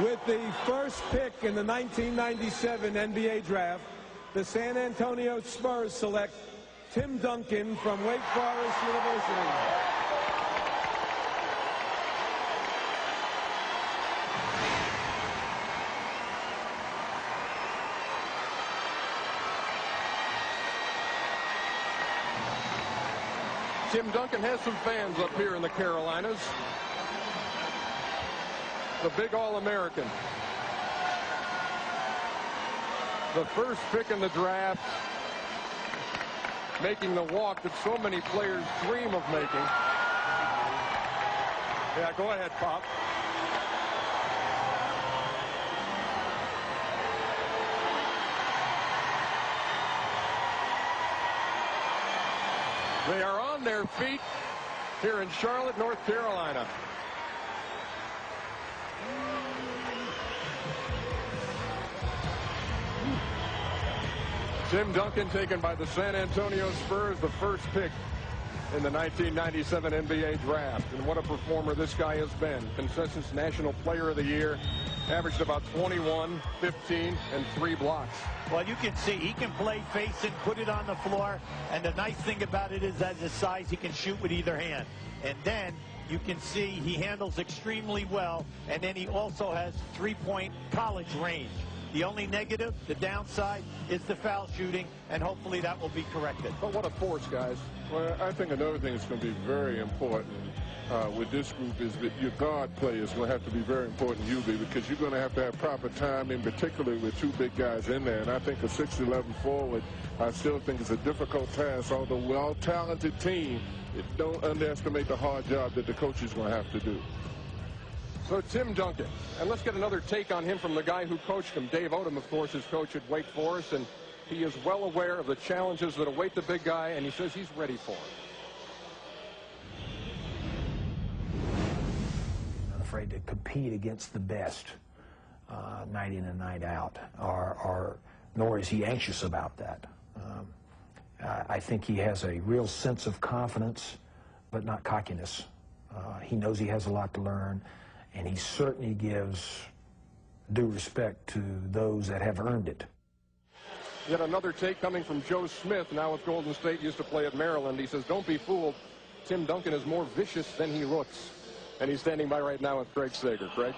With the first pick in the 1997 NBA draft, the San Antonio Spurs select Tim Duncan from Wake Forest University. Tim Duncan has some fans up here in the Carolinas. The big All-American. The first pick in the draft, making the walk that so many players dream of making. Yeah, go ahead, Pop. They are on their feet here in Charlotte, North Carolina. Tim Duncan taken by the San Antonio Spurs, the first pick in the 1997 NBA draft. And what a performer this guy has been. Consensus National Player of the Year, averaged about 21, 15, and 3 blocks. Well, you can see he can play face and put it on the floor. And the nice thing about it is, as his size, he can shoot with either hand. And then you can see he handles extremely well. And then he also has three-point college range. The only negative, the downside, is the foul shooting, and hopefully that will be corrected. But what a force, guys. Well, I think another thing that's going to be very important with this group is that your guard play is going to have to be very important, UB, because you're going to have proper timing, particularly with 2 big guys in there. And I think a 6'11" forward, I still think it's a difficult task, although we're all talented team. Don't underestimate the hard job that the coach is going to have to do. So Tim Duncan, and let's get another take on him from the guy who coached him. Dave Odom, of course, is coach at Wake Forest, and he is well aware of the challenges that await the big guy, and he says he's ready for it. Not afraid to compete against the best night in and night out, nor is he anxious about that. I think he has a real sense of confidence, but not cockiness. He knows he has a lot to learn, and he certainly gives due respect to those that have earned it. Yet another take coming from Joe Smith, now with Golden State, used to play at Maryland. He says, don't be fooled. Tim Duncan is more vicious than he looks. And he's standing by right now with Greg Sager. Greg?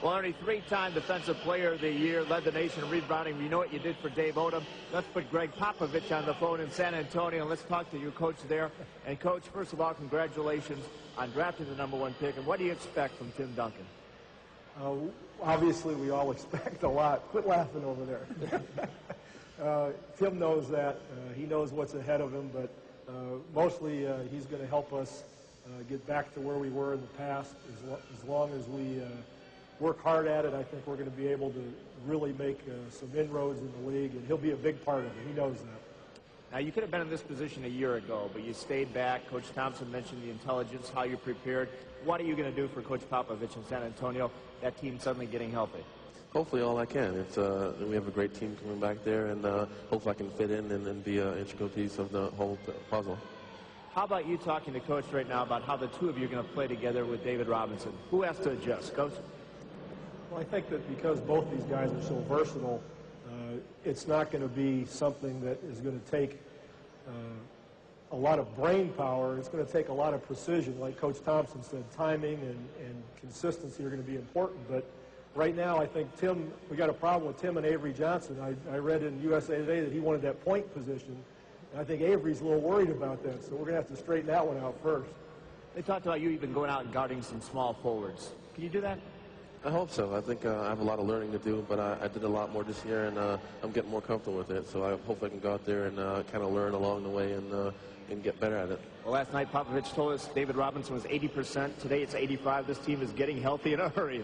Well, Ernie, 3-time Defensive Player of the Year, led the nation in rebounding. We know what you did for Dave Odom. Let's put Greg Popovich on the phone in San Antonio, and let's talk to your coach there. And, Coach, first of all, congratulations on drafting the #1 pick. And what do you expect from Tim Duncan? Obviously, we all expect a lot. Quit laughing over there. Tim knows that. He knows what's ahead of him, but mostly he's going to help us get back to where we were in the past. As long as we work hard at it, I think we're going to be able to really make some inroads in the league, and he'll be a big part of it. He knows that. Now, you could have been in this position a year ago, but you stayed back. Coach Thompson mentioned the intelligence, how you prepared. What are you going to do for Coach Popovich in San Antonio, that team suddenly getting healthy? Hopefully all I can. We have a great team coming back there, and hopefully I can fit in and be an integral piece of the whole puzzle. How about you talking to Coach right now about how the two of you are going to play together with David Robinson? Who has to adjust, Coach? Well, I think that because both these guys are so versatile, it's not going to be something that is going to take a lot of brain power. It's going to take a lot of precision. Like Coach Thompson said, timing and consistency are going to be important. But right now, I think we got a problem with Tim and Avery Johnson. I read in USA Today that he wanted that point position. And I think Avery's a little worried about that, so we're going to have to straighten that one out first. They talked about you even going out and guarding some small forwards. Can you do that? I hope so. I think I have a lot of learning to do, but I did a lot more this year, and I'm getting more comfortable with it. So I hope I can go out there and kind of learn along the way and get better at it. Well, last night Popovich told us David Robinson was 80%. Today it's 85%. This team is getting healthy in a hurry.